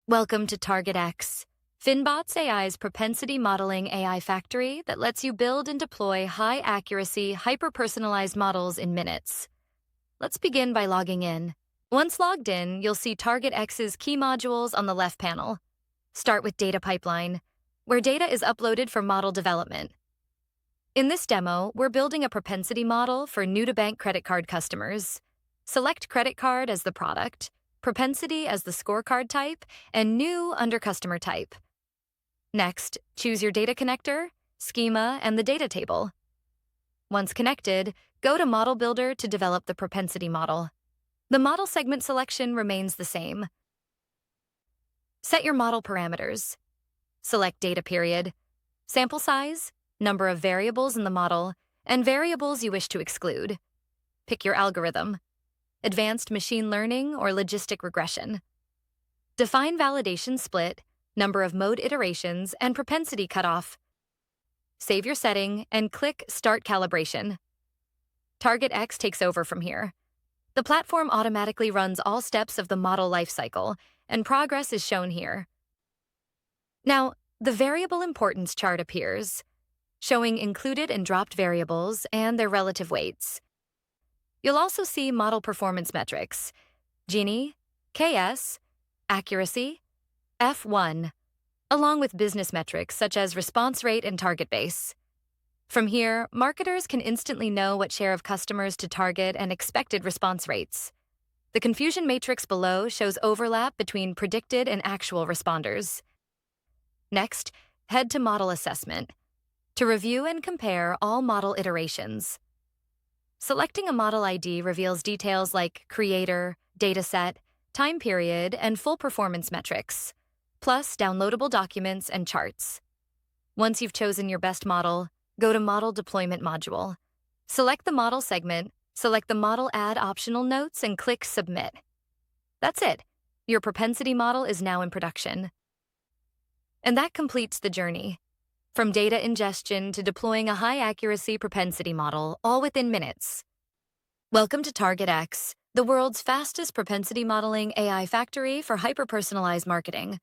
Welcome to TargetX, FinbotsAI's propensity modeling AI factory that lets you build and deploy high-accuracy, hyper-personalized models in minutes. Let's begin by logging in. Once logged in, you'll see TargetX's key modules on the left panel. Start with Data Pipeline, where data is uploaded for model development. In this demo, we're building a propensity model for new-to-bank credit card customers. Select credit card as the product, propensity as the scorecard type, and new under customer type. Next, choose your data connector, schema, and the data table. Once connected, go to Model Builder to develop the propensity model. The model segment selection remains the same. Set your model parameters. Select data period, sample size, number of variables in the model, and variables you wish to exclude. Pick your algorithm: advanced machine learning or logistic regression. Define validation split, number of mode iterations, and propensity cutoff. Save your setting and click Start Calibration. TargetX takes over from here. The platform automatically runs all steps of the model lifecycle, and progress is shown here. Now, the variable importance chart appears, showing included and dropped variables and their relative weights. You'll also see model performance metrics: Gini, KS, accuracy, F1, along with business metrics such as response rate and target base. From here, marketers can instantly know what share of customers to target and expected response rates. The confusion matrix below shows overlap between predicted and actual responders. Next, head to Model Assessment to review and compare all model iterations. Selecting a model ID reveals details like creator, dataset, time period, and full performance metrics, plus downloadable documents and charts. Once you've chosen your best model, go to Model Deployment module. Select the model segment, select the model Add optional notes, and click Submit. That's it. Your propensity model is now in production. And that completes the journey. From data ingestion to deploying a high-accuracy propensity model, all within minutes. Welcome to TargetX, the world's fastest propensity modeling AI factory for hyper-personalized marketing.